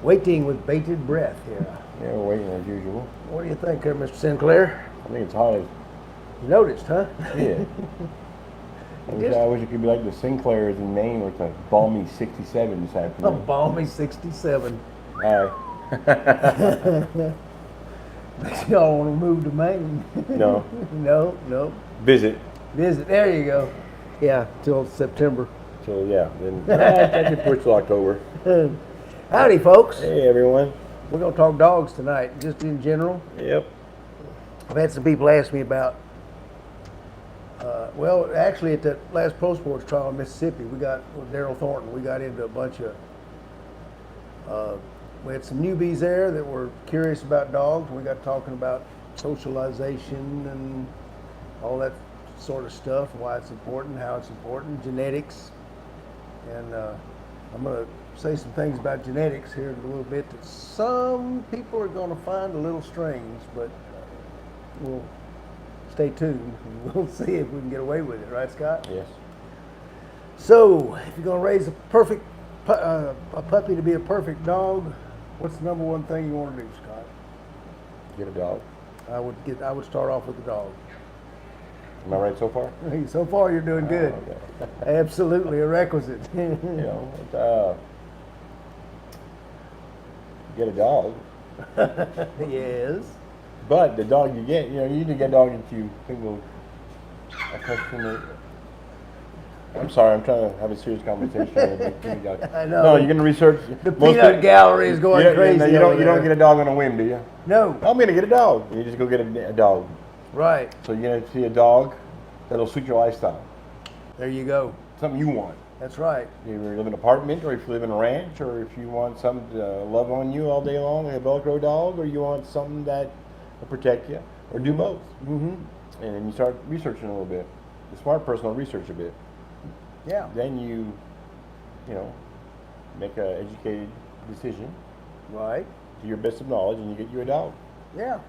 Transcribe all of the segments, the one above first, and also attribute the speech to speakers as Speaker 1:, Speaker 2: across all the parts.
Speaker 1: Waiting with bated breath here.
Speaker 2: Yeah, we're waiting as usual.
Speaker 1: What do you think here, Mr. Sinclair?
Speaker 2: I think it's hot as
Speaker 1: You noticed, huh?
Speaker 2: shit. I wish it could be like the Sinclairs in Maine, where it's a balmy 67 this
Speaker 1: A
Speaker 2: afternoon.
Speaker 1: balmy 67.
Speaker 2: Hi.
Speaker 1: Y'all want to move to Maine?
Speaker 2: No.
Speaker 1: No.
Speaker 2: Visit.
Speaker 1: Visit. There you go. Yeah, till September.
Speaker 2: So yeah, then I can push till October.
Speaker 1: Howdy, folks.
Speaker 2: Hey everyone.
Speaker 1: We're going to talk dogs tonight, just in general.
Speaker 2: Yep.
Speaker 1: I've had some people ask me about, well, actually at that last Pro Sports trial in Mississippi, we got, with Daryl Thornton, we got into a bunch of, we had some newbies there that were curious about dogs. We got talking about socialization and all that sort of stuff, why it's important, how it's important, genetics. And I'm going to say some things about genetics here in a little bit that some people are going to find a little strange, but we'll stay tuned and we'll see if we can get away with it, right, Scott?
Speaker 2: Yes.
Speaker 1: So, if you're going to raise a perfect a puppy to be a perfect dog, what's the number one thing you want to do, Scott?
Speaker 2: Get a dog.
Speaker 1: I would start off with the dog.
Speaker 2: Am I right so far?
Speaker 1: So far, you're doing good.
Speaker 2: Okay.
Speaker 1: Absolutely a requisite.
Speaker 2: Get a dog.
Speaker 1: Yes.
Speaker 2: But the dog you get, you need to get a dog that you think will accustom. I'm sorry, I'm trying to have a serious conversation.
Speaker 1: I know.
Speaker 2: No, you're going to research.
Speaker 1: The peanut gallery is going crazy.
Speaker 2: No, you don't get a dog on a whim, do you?
Speaker 1: No.
Speaker 2: I'm going to get a dog. You just go get a dog.
Speaker 1: Right.
Speaker 2: So you're going to see a dog that'll suit your lifestyle.
Speaker 1: There you go.
Speaker 2: Something you want.
Speaker 1: That's right.
Speaker 2: You live in an apartment, or if you live in a ranch, or if you want something to love on you all day long, like a Velcro dog, or you want something that will protect you, or do both.
Speaker 1: Mm-hmm.
Speaker 2: And then you start researching a little bit. The smart person will research a bit.
Speaker 1: Yeah.
Speaker 2: Then you make an educated decision
Speaker 1: Right.
Speaker 2: to your best of knowledge, and you get you a dog.
Speaker 1: Yeah.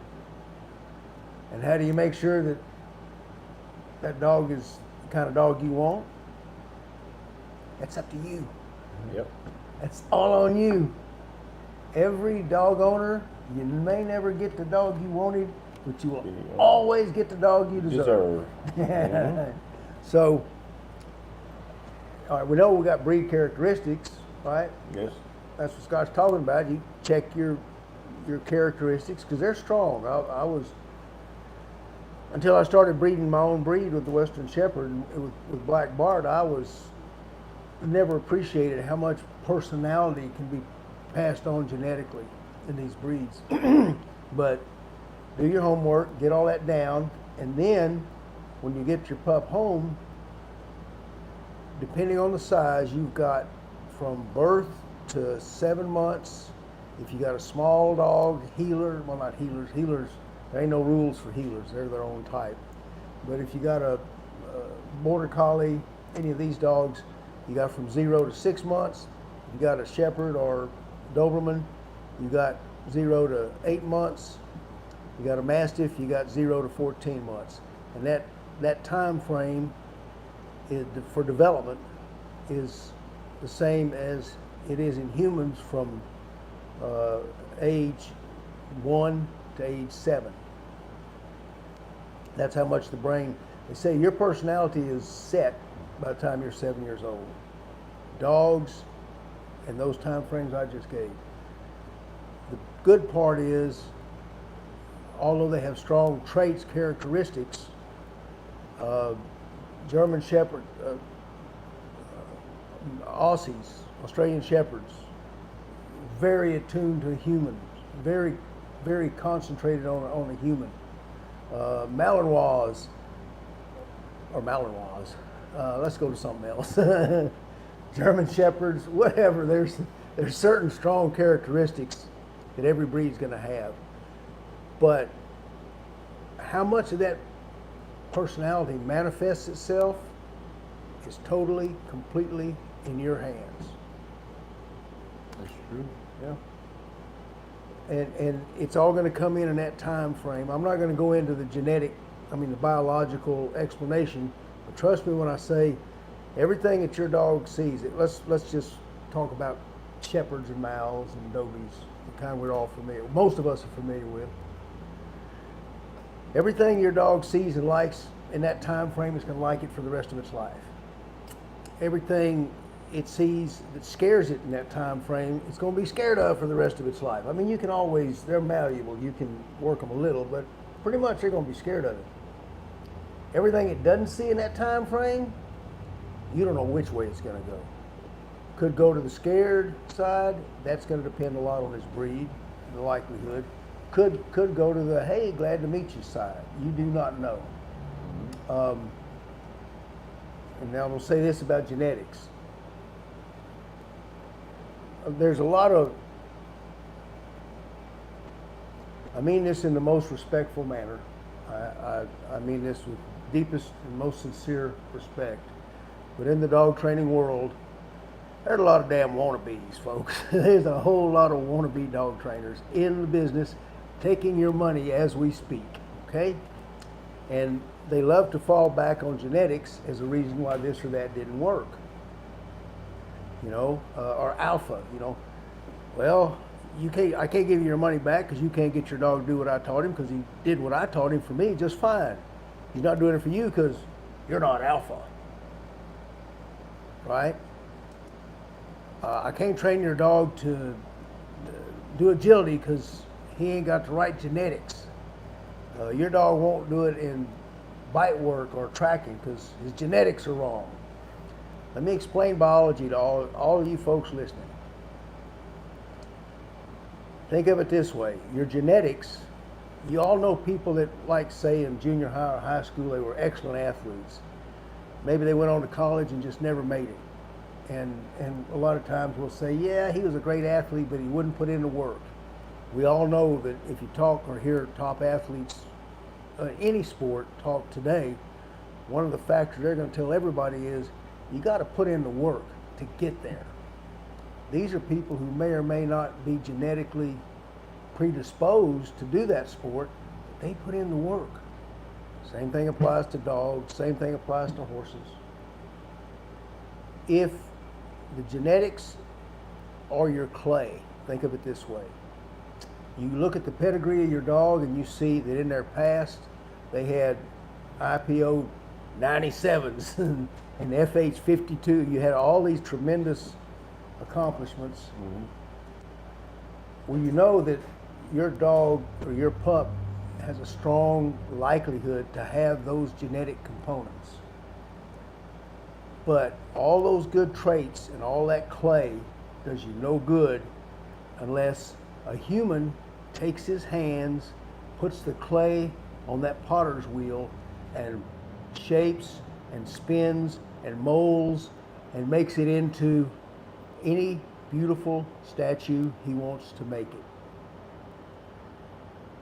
Speaker 1: And how do you make sure that that dog is the kind of dog you want? That's up to you.
Speaker 2: Yep.
Speaker 1: That's all on you. Every dog owner, you may never get the dog you wanted, but you will always get the dog you deserve.
Speaker 2: Mm-hmm.
Speaker 1: So, all right, we know we got breed characteristics, right?
Speaker 2: Yes.
Speaker 1: That's what Scott's talking about. You check your characteristics because they're strong. I was, until I started breeding my own breed with the Western Shepherd with Black Bart, I was never appreciated how much personality can be passed on genetically in these breeds. But do your homework, get all that down, and then when you get your pup home, depending on the size, you've got from birth to 7 months. If you got a small dog, healer, well, not healers, there ain't no rules for healers, they're their own type. But if you got a border collie, any of these dogs, you got from 0 to 6 months. If you got a shepherd or Doberman, you got 0 to 8 months. You got a mastiff, you got 0 to 14 months. And that time frame for development is the same as it is in humans from age 1 to age 7. That's how much the brain, they say your personality is set by the time you're 7 years old. Dogs and those time frames I just gave. The good part is, although they have strong traits, characteristics, German Shepherd, Aussies, Australian Shepherds, very attuned to humans, very, very concentrated on the human. Malinois, let's go to something else. German Shepherds, whatever, there's certain strong characteristics that every breed's going to have. But how much of that personality manifests itself is totally, completely in your hands.
Speaker 2: That's true.
Speaker 1: Yeah. And it's all going to come in that time frame. I'm not going to go into the the biological explanation, but trust me when I say everything that your dog sees, let's just talk about Shepherds and Mals and Dobies, the kind we're all familiar, most of us are familiar with. Everything your dog sees and likes in that time frame is going to like it for the rest of its life. Everything it sees that scares it in that time frame, it's going to be scared of for the rest of its life. I mean, you can always, they're malleable, you can work them a little, but pretty much they're going to be scared of it. Everything it doesn't see in that time frame, you don't know which way it's going to go. Could go to the scared side. That's going to depend a lot on its breed, the likelihood. Could go to the, hey, glad to meet you side. You do not know. And now I'm going to say this about genetics. There's a lot of, I mean this in the most respectful manner. I mean this with deepest and most sincere respect. But in the dog training world, there's a lot of damn wannabes, folks. There's a whole lot of wannabe dog trainers in the business taking your money as we speak, okay? And they love to fall back on genetics as a reason why this or that didn't work. You know, or alpha, you know. Well, I can't give you your money back because you can't get your dog to do what I taught him because he did what I taught him for me just fine. He's not doing it for you because you're not alpha, right? I can't train your dog to do agility because he ain't got the right genetics. Your dog won't do it in bite work or tracking because his genetics are wrong. Let me explain biology to all of you folks listening. Think of it this way. Your genetics, you all know people that, like, say, in junior high or high school, they were excellent athletes. Maybe they went on to college and just never made it. And a lot of times we'll say, yeah, he was a great athlete, but he wouldn't put in the work. We all know that if you talk or hear top athletes, any sport, talk today, one of the factors they're going to tell everybody is you got to put in the work to get there. These are people who may or may not be genetically predisposed to do that sport, but they put in the work. Same thing applies to dogs, same thing applies to horses. If the genetics are your clay, think of it this way. You look at the pedigree of your dog and you see that in their past they had IPO 97s and FH 52. You had all these tremendous accomplishments. Mm-hmm. Well, you know that your dog or your pup has a strong likelihood to have those genetic components. But all those good traits and all that clay does you no good unless a human takes his hands, puts the clay on that potter's wheel and shapes and spins and molds and makes it into any beautiful statue he wants to make it.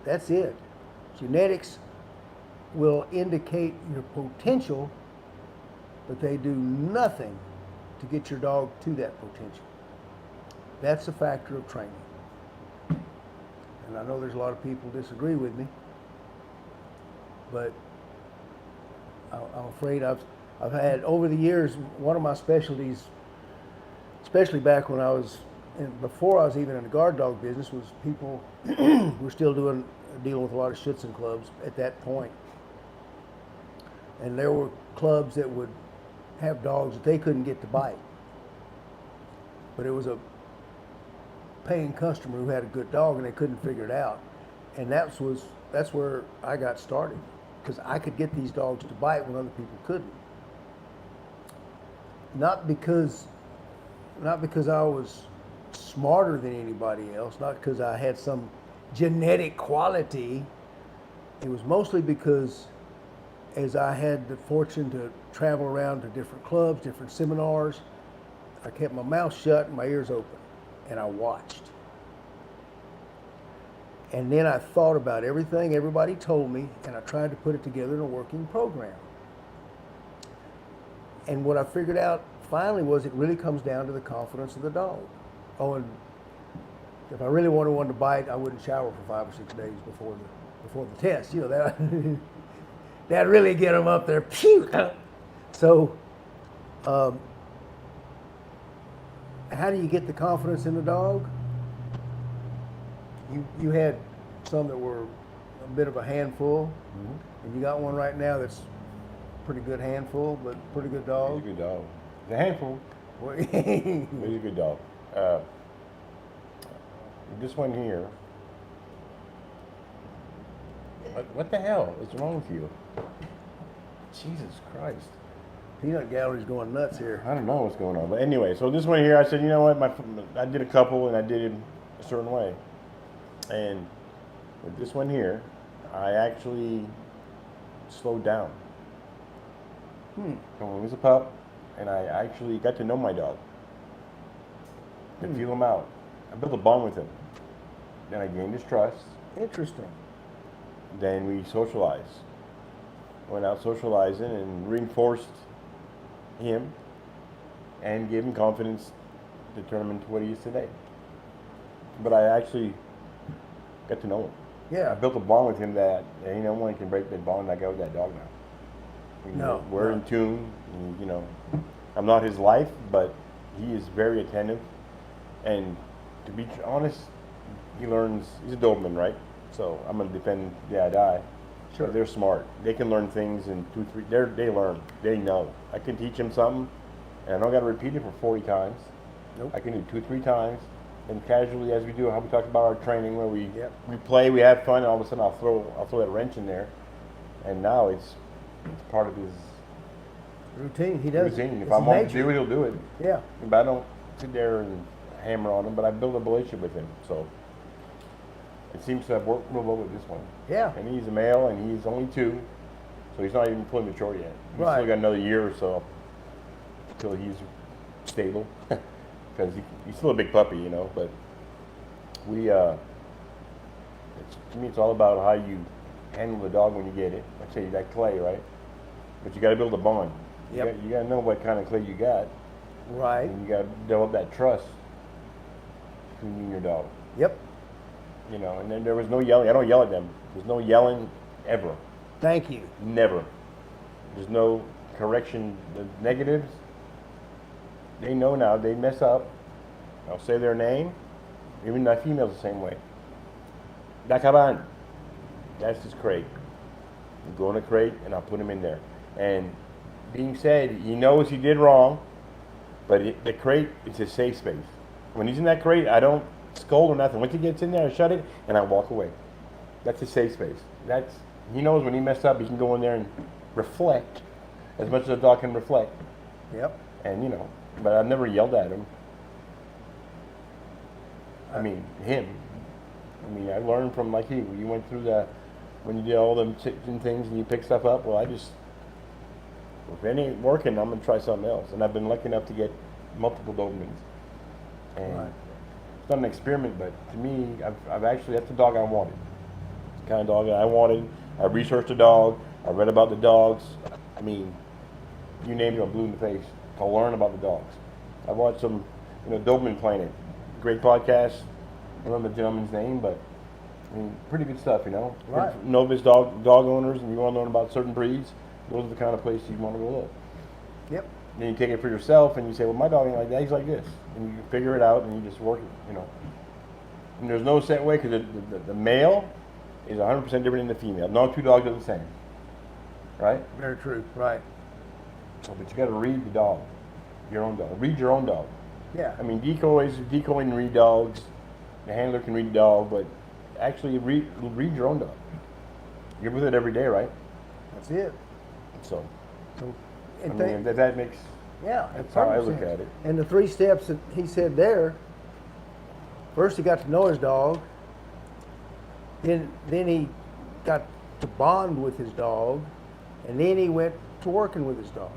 Speaker 1: That's it. Genetics will indicate your potential, but they do nothing to get your dog to that potential. That's a factor of training. And I know there's a lot of people disagree with me, but I'm afraid I've had, over the years, one of my specialties, especially back when I was, before I was even in the guard dog business, was people who were still dealing with a lot of Schützen clubs at that point. And there were clubs that would have dogs that they couldn't get to bite. But it was a paying customer who had a good dog and they couldn't figure it out. And that's where I got started, because I could get these dogs to bite when other people couldn't. Not because I was smarter than anybody else, not because I had some genetic quality. It was mostly because as I had the fortune to travel around to different clubs, different seminars, I kept my mouth shut and my ears open, and I watched. And then I thought about everything everybody told me, and I tried to put it together in a working program. And what I figured out finally was it really comes down to the confidence of the dog. Oh, and if I really wanted one to bite, I wouldn't shower for 5 or 6 days before the test. You know, that'd really get them up there. Pew! So, how do you get the confidence in the dog? You had some that were a bit of a handful, and you got one right now that's pretty good handful, but pretty good dog.
Speaker 2: He's a good dog. He's a handful.
Speaker 1: Well,
Speaker 2: But he's a good dog. This one here. What the hell is wrong with you? Jesus Christ.
Speaker 1: Peanut gallery's going nuts here.
Speaker 2: I don't know what's going on. But anyway, so this one here, I said, you know what? I did a couple and I did it a certain way. And with this one here, I actually slowed down. When he was a pup, and I actually got to know my dog. And feel him out. I built a bond with him. Then I gained his trust.
Speaker 1: Interesting.
Speaker 2: Then we socialized. Went out socializing and reinforced him and gave him confidence to turn him into what he is today. But I actually got to know him. I
Speaker 1: Yeah.
Speaker 2: built a bond with him that no one can break that bond I got with that dog now.
Speaker 1: No,
Speaker 2: We're
Speaker 1: no.
Speaker 2: in tune. I'm not his life, but he is very attentive. And to be honest, he learns. He's a Doberman, right? So I'm gonna defend the I die.
Speaker 1: Sure.
Speaker 2: But they're smart. They can learn things in 2, 3. They learn. They know. I can teach them something, and I don't got to repeat it for 40 times.
Speaker 1: Nope.
Speaker 2: I can do 2, 3 times, and casually, as we do, how we talked about our training, where we
Speaker 1: Yep.
Speaker 2: we play, we have fun, and all of a sudden I'll throw that wrench in there, and now it's part of his
Speaker 1: Routine. He does.
Speaker 2: routine. If
Speaker 1: It's
Speaker 2: I want to
Speaker 1: nature.
Speaker 2: do it, he'll do it.
Speaker 1: Yeah.
Speaker 2: But I don't sit there and hammer on him. But I build a relationship with him, so it seems to have worked real well with this one.
Speaker 1: Yeah.
Speaker 2: And he's a male, and he's only 2, so he's not even fully mature yet. He's
Speaker 1: Right.
Speaker 2: still got another year or so until he's stable, because he's still a big puppy, But we, to me, it's all about how you handle the dog when you get it. Like I say, that clay, right? But you got to build a bond.
Speaker 1: Yep.
Speaker 2: You got to know what kind of clay you got,
Speaker 1: Right.
Speaker 2: and you got to develop that trust between you and your dog.
Speaker 1: Yep.
Speaker 2: And then there was no yelling. I don't yell at them. There's no yelling ever.
Speaker 1: Thank you.
Speaker 2: Never. There's no correction. The negatives, they know now. They mess up. I'll say their name. Even my female's the same way. Dakaban. That's his crate. You go in a crate, and I'll put him in there. And being said, he knows he did wrong, but the crate is a safe space. When he's in that crate, I don't scold or nothing. Once he gets in there, I shut it, and I walk away. That's a safe space. He knows when he messed up, he can go in there and reflect as much as a dog can reflect.
Speaker 1: Yep.
Speaker 2: And but I've never yelled at him. I mean, him. I learned from like you. You went through when you did all them things and you pick stuff up. Well, if it ain't working, I'm gonna try something else. And I've been lucky enough to get multiple Dobermans. And
Speaker 1: Right.
Speaker 2: it's not an experiment, but to me, I've actually, that's the dog I wanted. It's the kind of dog that I wanted. I researched the dog. I read about the dogs. You name it, I'm blue in the face to learn about the dogs. I watched some, Doberman Planet, great podcast. I don't know the gentleman's name, but pretty good stuff,
Speaker 1: Right.
Speaker 2: Novice dog owners, and you want to learn about certain breeds. Those are the kind of places you want to go look.
Speaker 1: Yep.
Speaker 2: Then you take it for yourself, and you say, well, my dog ain't like that, he's like this. And you figure it out, and you just work it, And there's no set way, because the male is 100% different than the female. No 2 dogs are the same. Right?
Speaker 1: Very true. Right.
Speaker 2: But you got to read the dog, your own dog. Read your own dog.
Speaker 1: Yeah.
Speaker 2: Decoys and read dogs. The handler can read the dog, but actually read your own dog. You're with it every day, right?
Speaker 1: That's it.
Speaker 2: So,
Speaker 1: So,
Speaker 2: that makes,
Speaker 1: yeah,
Speaker 2: that's how I look
Speaker 1: 100%.
Speaker 2: at it.
Speaker 1: And the 3 steps that he said there. First, he got to know his dog. Then he got to bond with his dog, and then he went to working with his dog.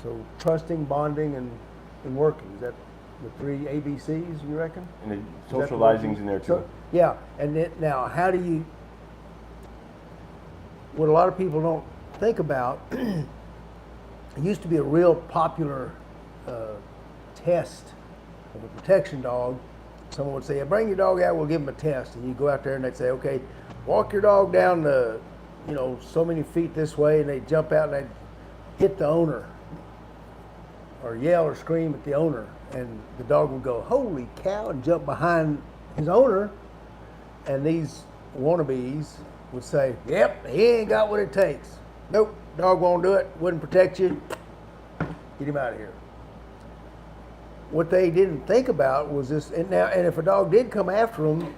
Speaker 1: So trusting, bonding, and working. Is that the 3 ABCs, you reckon?
Speaker 2: And the
Speaker 1: Is that the
Speaker 2: socializing's
Speaker 1: way-
Speaker 2: in there too.
Speaker 1: So, yeah, and then, now how do you? What a lot of people don't think about. It used to be a real popular test of a protection dog. Someone would say, "Bring your dog out. We'll give him a test." And you go out there and they'd say, "Okay, walk your dog down the, so many feet this way," and they'd jump out and they'd hit the owner. or yell or scream at the owner, and the dog would go, "Holy cow!" and jump behind his owner, and these wannabes would say, "Yep, he ain't got what it takes. Nope, dog won't do it. Wouldn't protect you. Get him out of here." What they didn't think about was this, and if a dog did come after them,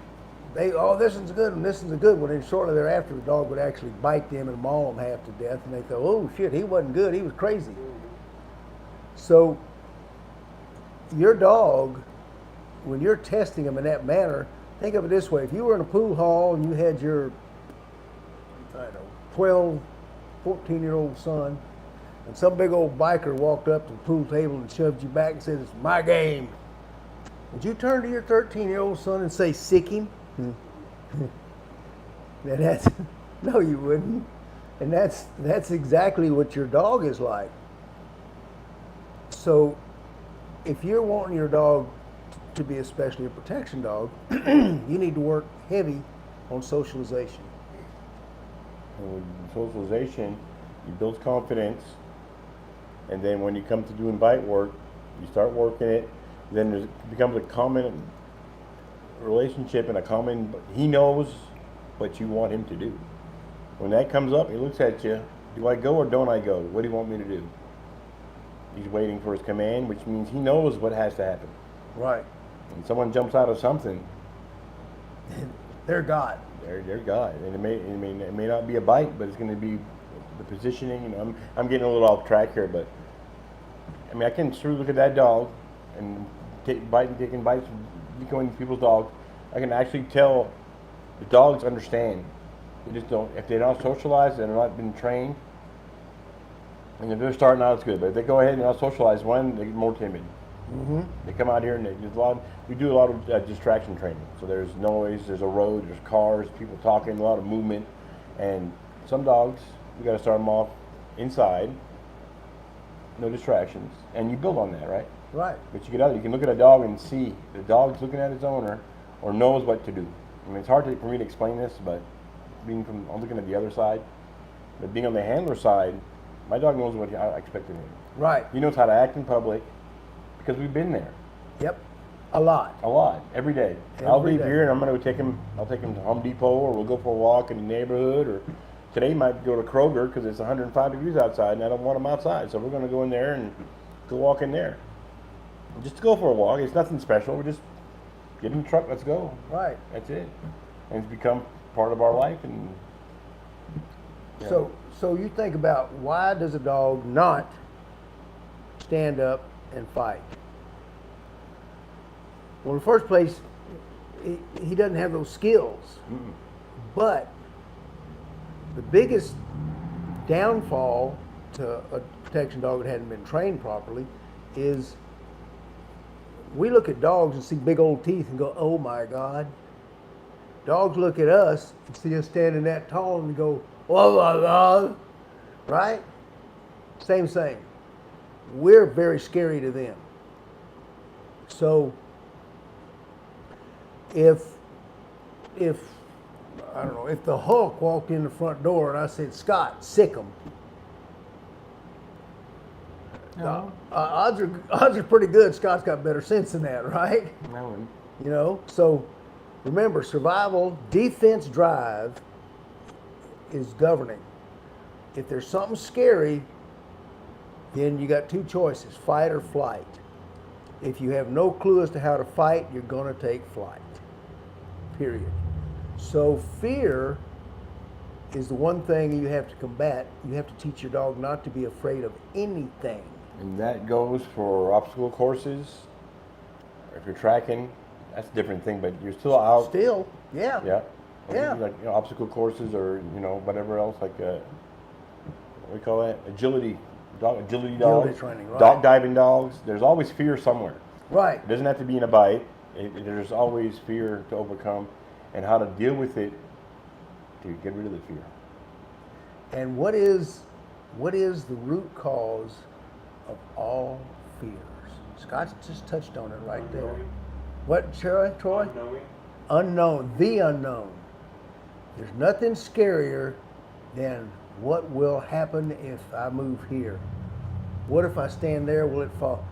Speaker 1: this one's a good one, this one's a good one, and shortly thereafter the dog would actually bite them and maul them half to death, and they thought, "Oh shit, he wasn't good, he was crazy." So your dog, when you're testing them in that manner, think of it this way: if you were in a pool hall and you had your, I don't know, 12, 14-year-old son, and some big old biker walked up to the pool table and shoved you back and said, "It's my game," would you turn to your 13-year-old son and say, "Sick him"? No, you wouldn't. And that's exactly what your dog is like. So if you're wanting your dog to be especially a protection dog, you need to work heavy on socialization.
Speaker 2: And with socialization, you build confidence, and then when you come to doing bite work, you start working it, then it becomes a common relationship and he knows what you want him to do. When that comes up, he looks at you, do I go or don't I go? What do you want me to do? He's waiting for his command, which means he knows what has to happen.
Speaker 1: Right.
Speaker 2: When someone jumps out of something,
Speaker 1: they're God.
Speaker 2: They're God. And it may not be a bite, but it's going to be the positioning. You know, I'm getting a little off track here, but I mean, I can sure look at that dog and taking bites, going to people's dogs. I can actually tell the dogs understand. They just don't. If they're not socialized, they're not been trained. And if they're starting out, it's good. But if they go ahead and not socialize, one, they get more timid.
Speaker 1: Mm-hmm.
Speaker 2: They come out here and we do a lot of distraction training. So there's noise, there's a road, there's cars, people talking, a lot of movement. And some dogs, you got to start them off inside, no distractions. And you build on that, right?
Speaker 1: Right.
Speaker 2: But you get out, you can look at a dog and see the dog's looking at its owner or knows what to do. I mean, it's hard for me to explain this, but I'm looking at the other side. But being on the handler side, my dog knows what I expect of him.
Speaker 1: Right.
Speaker 2: He knows how to act in public because we've been there.
Speaker 1: Yep. A lot.
Speaker 2: Every day.
Speaker 1: Every
Speaker 2: I'll leave
Speaker 1: day.
Speaker 2: here and I'm going to take him to Home Depot, or we'll go for a walk in the neighborhood, or today might go to Kroger because it's 105 degrees outside and I don't want him outside. So we're going to go in there and go walk in there. Just to go for a walk. It's nothing special. We just get in the truck, let's go.
Speaker 1: Right.
Speaker 2: That's it. And it's become part of our life. And
Speaker 1: So you think about, why does a dog not stand up and fight? Well, in the first place, he doesn't have those skills.
Speaker 2: Mm-mm.
Speaker 1: But the biggest downfall to a protection dog that hadn't been trained properly is we look at dogs and see big old teeth and go, "Oh my God." Dogs look at us and see us standing that tall and go, "Oh my God." Right? Same thing. We're very scary to them. So if I don't know, if the Hulk walked in the front door and I said, "Scott, sick him,"
Speaker 3: No.
Speaker 1: odds are pretty good Scott's got better sense than that, right?
Speaker 2: No.
Speaker 1: You know, so remember, survival, defense drive is governing. If there's something scary, then you got two choices: fight or flight. If you have no clue as to how to fight, you're going to take flight. Period. So fear is the one thing you have to combat. You have to teach your dog not to be afraid of anything.
Speaker 2: And that goes for obstacle courses. If you're tracking, that's a different thing, but you're still out.
Speaker 1: Still, yeah.
Speaker 2: Yeah.
Speaker 1: Yeah.
Speaker 2: Like, obstacle courses, or whatever else, like what do we call that? Agility dogs.
Speaker 1: Agility training, right.
Speaker 2: Dog diving dogs. There's always fear somewhere.
Speaker 1: Right.
Speaker 2: It doesn't have to be in a bite. There's always fear to overcome, and how to deal with it to get rid of the fear.
Speaker 1: And what is the root cause of all fears? Scott just touched on it right there. What, Troy? Unknown. The unknown. There's nothing scarier than what will happen if I move here. What if I stand there? Will it fall?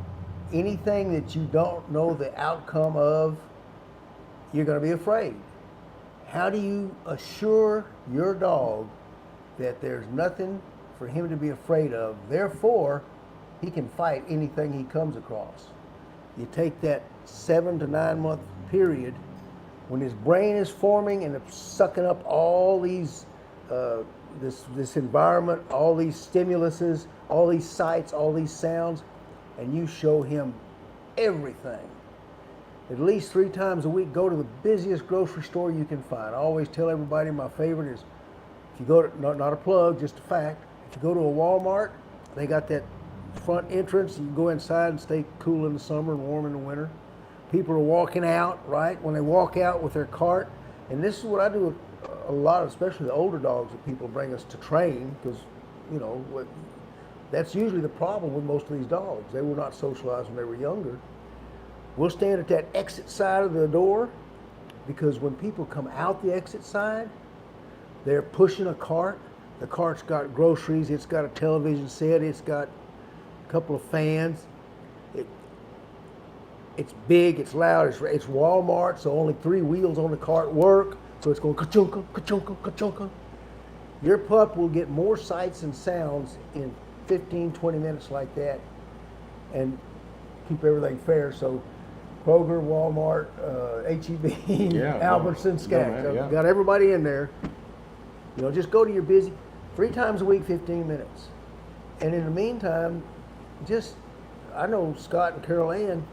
Speaker 1: Anything that you don't know the outcome of, you're going to be afraid. How do you assure your dog that there's nothing for him to be afraid of? Therefore, he can fight anything he comes across. You take that 7 to 9 month period when his brain is forming and it's sucking up all these, this environment, all these stimuluses, all these sights, all these sounds, and you show him everything. At least 3 times a week, go to the busiest grocery store you can find. I always tell everybody my favorite is, if you go to, not a plug, just a fact, if you go to a Walmart, they got that front entrance. You can go inside and stay cool in the summer and warm in the winter. People are walking out, right? When they walk out with their cart, and this is what I do with a lot, especially the older dogs that people bring us to train, because, you know, that's usually the problem with most of these dogs. They were not socialized when they were younger. We'll stand at that exit side of the door, because when people come out the exit side, they're pushing a cart. The cart's got groceries, it's got a television set, it's got a couple of fans. It's big, it's loud, it's Walmart, so only 3 wheels on the cart work, so it's going ka-chunka, ka-chunka, ka-chunka. Your pup will get more sights and sounds in 15, 20 minutes like that, and keep everything fair. So Kroger, Walmart, HEB, Albertson, Skaggs.
Speaker 2: Yeah.
Speaker 1: Got everybody in there. You know, just go to your busy 3 times a week, 15 minutes. And in the meantime, I know Scott and Carol Ann,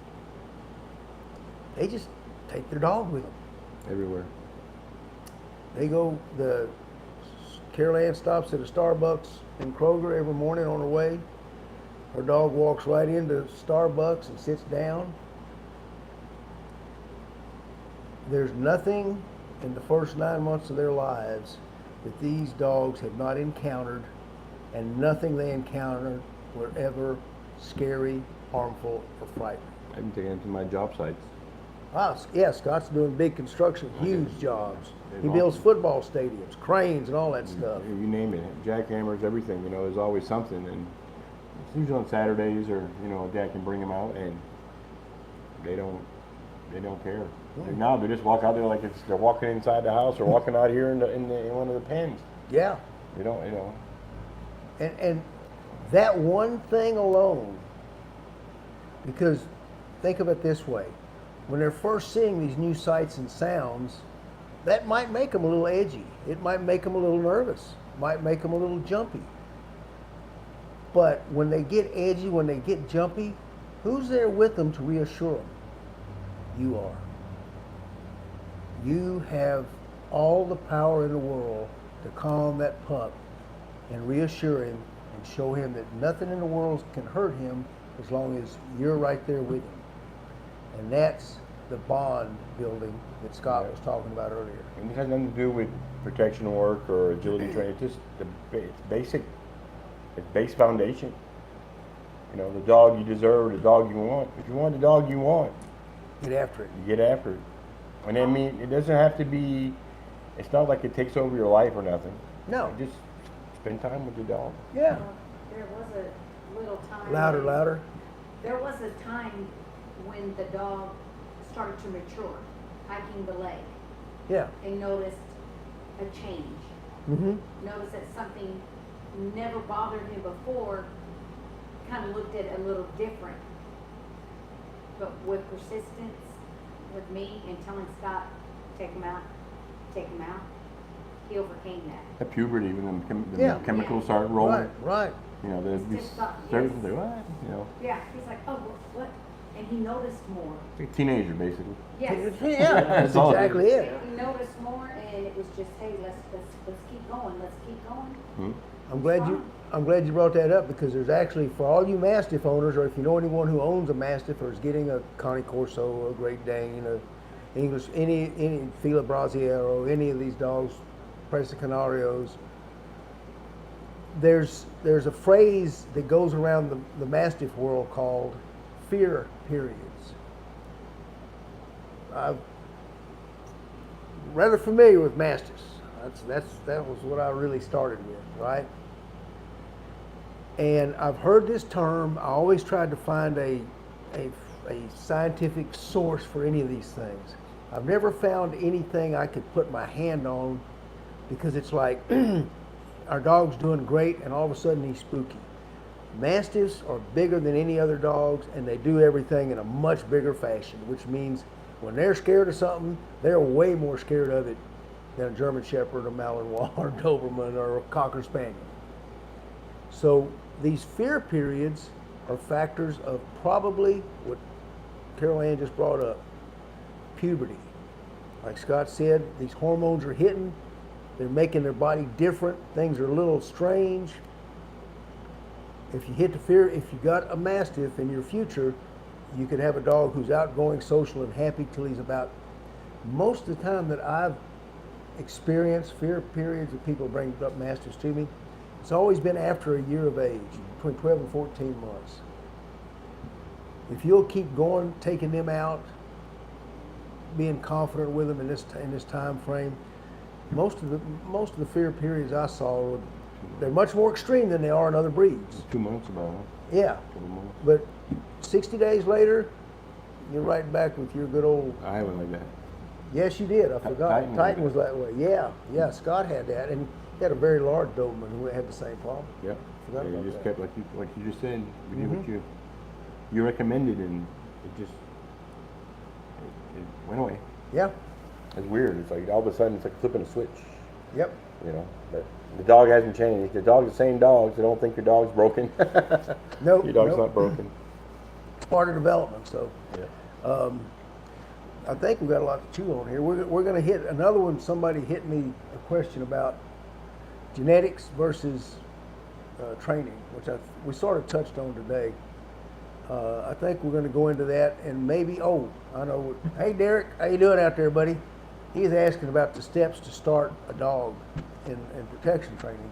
Speaker 1: they just take their dog with them.
Speaker 2: Everywhere.
Speaker 1: They go, Carol Ann stops at a Starbucks in Kroger every morning on her way. Her dog walks right into Starbucks and sits down. There's nothing in the first 9 months of their lives that these dogs have not encountered, and nothing they encountered were ever scary, harmful, or frightening.
Speaker 2: I've been taking them to my job sites.
Speaker 1: Yeah, Scott's doing big construction, huge jobs.
Speaker 2: They're
Speaker 1: He builds
Speaker 2: awesome.
Speaker 1: football stadiums, cranes, and all that stuff.
Speaker 2: You name it, jackhammers, everything. You know, there's always something, and it's usually on Saturdays, or you know, Dad can bring them out, and they don't care. Now they just walk out there like they're walking inside the house or walking out here in one of the pens.
Speaker 1: Yeah.
Speaker 2: You know.
Speaker 1: And that one thing alone, because think of it this way, when they're first seeing these new sights and sounds, that might make them a little edgy. It might make them a little nervous. Might make them a little jumpy. But when they get edgy, when they get jumpy, who's there with them to reassure them? You are. You have all the power in the world to calm that pup and reassure him and show him that nothing in the world can hurt him as long as you're right there with him. And that's the bond building that Scott was talking about earlier.
Speaker 2: And it has nothing to do with protection work or agility training. It's just it's basic. It's base foundation. You know, the dog you deserve, the dog you want. If you want the dog you want,
Speaker 1: Get after it.
Speaker 2: you get after it. And I mean, it doesn't have to be. It's not like it takes over your life or nothing.
Speaker 1: No.
Speaker 2: Just spend time with the dog.
Speaker 1: Yeah.
Speaker 3: There was a little time.
Speaker 1: Louder.
Speaker 3: There was a time when the dog started to mature, hiking the lake.
Speaker 1: Yeah.
Speaker 3: They noticed a change.
Speaker 1: Mm-hmm.
Speaker 3: Noticed that something never bothered him before, kind of looked at it a little different. But with persistence, with me and telling Scott, take him out, he overcame that.
Speaker 2: At puberty, when the
Speaker 1: Yeah.
Speaker 2: chemicals start rolling,
Speaker 1: Right.
Speaker 2: you know, there's
Speaker 3: It's
Speaker 2: these
Speaker 3: just not-
Speaker 2: certain
Speaker 3: yes.
Speaker 2: what, you know,
Speaker 3: Yeah, he's like, oh, what? And he noticed more.
Speaker 2: like a teenager basically.
Speaker 3: Yes.
Speaker 1: Yeah, that's
Speaker 2: all it
Speaker 1: exactly it.
Speaker 3: He noticed more, and it was just, hey, let's keep going, let's keep going.
Speaker 2: Hmm?
Speaker 1: I'm glad you brought that up, because there's actually, for all you Mastiff owners, or if you know anyone who owns a Mastiff or is getting a Connie Corso, a Great Dane, a English, any Fila Brasileiro, any of these dogs, Presa Canarios, there's a phrase that goes around the Mastiff world called fear periods. I'm rather familiar with Mastiffs. That was what I really started with, right? And I've heard this term. I always tried to find a scientific source for any of these things. I've never found anything I could put my hand on, because it's like our dog's doing great and all of a sudden he's spooky. Mastiffs are bigger than any other dogs, and they do everything in a much bigger fashion, which means when they're scared of something, they're way more scared of it than a German Shepherd, a Malinois, or a Doberman, or a Cocker Spaniel. So these fear periods are factors of probably what Carol Ann just brought up, puberty. Like Scott said, these hormones are hitting, they're making their body different, things are a little strange. If you hit the fear, if you got a Mastiff in your future, you could have a dog who's outgoing, social, and happy till he's about, most of the time that I've experienced fear periods that people bring up Mastiffs to me, it's always been after a year of age, between 12 and 14 months. If you'll keep going, taking them out, being confident with them in this time frame, most of the fear periods I saw, they're much more extreme than they are in other breeds.
Speaker 2: 2 months about, huh?
Speaker 1: Yeah,
Speaker 2: 2 months.
Speaker 1: but 60 days later, you're right back with your good old.
Speaker 2: I went like that.
Speaker 1: Yes, you did. I forgot.
Speaker 2: Titan
Speaker 1: Was that way. Yeah. Scott had that, and he had a very large Doberman who had the same problem.
Speaker 2: Yep.
Speaker 1: Forgot
Speaker 2: Yeah,
Speaker 1: about
Speaker 2: you just
Speaker 1: that.
Speaker 2: kept like you just said. You did what you recommended, and it just it went away.
Speaker 1: Yeah.
Speaker 2: It's weird. It's like all of a sudden it's like flipping a switch.
Speaker 1: Yep.
Speaker 2: You know, but the dog hasn't changed. The dog's the same dog, so don't think your dog's broken.
Speaker 1: Nope.
Speaker 2: Your dog's
Speaker 1: nope.
Speaker 2: not broken.
Speaker 1: It's part of development. So,
Speaker 2: Yeah.
Speaker 1: I think we've got a lot to chew on here. We're going to hit another one. Somebody hit me a question about genetics versus training, which we sort of touched on today. I think we're going to go into that, and maybe, I know. Hey, Derek, how you doing out there, buddy? He's asking about the steps to start a dog in protection training.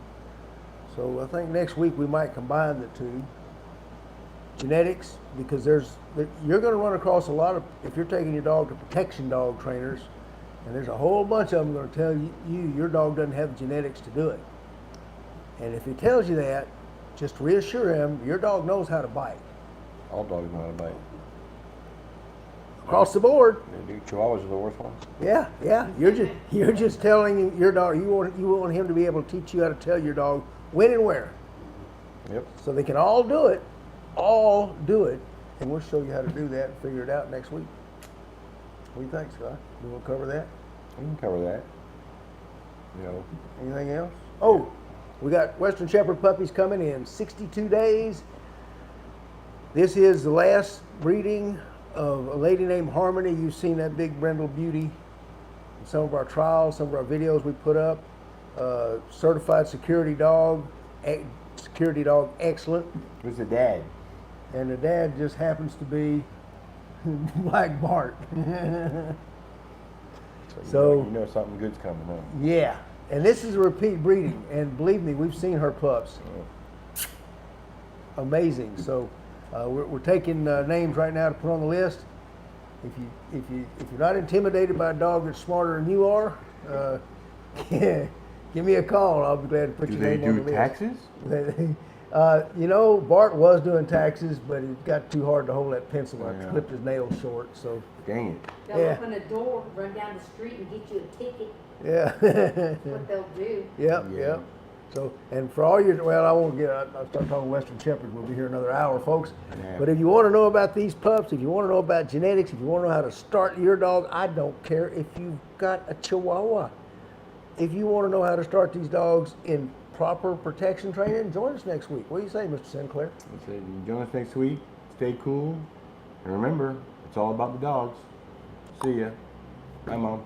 Speaker 1: So I think next week we might combine the two. Genetics, because you're going to run across a lot of, if you're taking your dog to protection dog trainers, and there's a whole bunch of them going to tell you your dog doesn't have the genetics to do it. And if he tells you that, just reassure him, your dog knows how to bite.
Speaker 2: All dogs know how to bite.
Speaker 1: Across the board.
Speaker 2: The Chihuahuas are the worst ones.
Speaker 1: Yeah. You're just telling your dog, you want him to be able to teach you how to tell your dog when and where.
Speaker 2: Yep.
Speaker 1: So they can all do it, and we'll show you how to do that and figure it out next week. What do you think, Scott? You want to cover that?
Speaker 2: We can cover that. You know.
Speaker 1: Anything else? Oh, we got Western Shepherd puppies coming in 62 days. This is the last breeding of a lady named Harmony. You've seen that big brindle beauty in some of our trials, some of our videos we put up. Certified security dog excellent.
Speaker 2: Who's the dad?
Speaker 1: And the dad just happens to be Black Bart. So
Speaker 2: you know something good's coming, huh?
Speaker 1: yeah, and this is a repeat breeding, and believe me, we've seen her pups. Amazing. So we're taking names right now to put on the list. If you're not intimidated by a dog that's smarter than you are, give me a call, and I'll be glad to put
Speaker 2: Do
Speaker 1: your
Speaker 2: they
Speaker 1: name on the
Speaker 2: do
Speaker 1: list.
Speaker 2: taxes?
Speaker 1: Bart was doing taxes, but it got too hard to hold that pencil. I
Speaker 2: Yeah.
Speaker 1: clipped his nails short, so
Speaker 2: Dang it.
Speaker 3: They'll
Speaker 1: Yeah.
Speaker 3: open a door, run down the street and get you a ticket.
Speaker 1: yeah.
Speaker 3: That's what they'll do.
Speaker 1: Yep,
Speaker 2: Yeah.
Speaker 1: yep. So, and for all your, well, I won't I'll start talking Western Shepherds. We'll be here another hour, folks.
Speaker 2: Yeah.
Speaker 1: But if you want to know about these pups, if you want to know about genetics, if you want to know how to start your dog, I don't care if you've got a Chihuahua. If you want to know how to start these dogs in proper protection training, join us next week. What do you say, Mr. Sinclair?
Speaker 2: That's it. You join us next week. Stay cool. And remember, it's all about the dogs. See ya. Bye, Mom.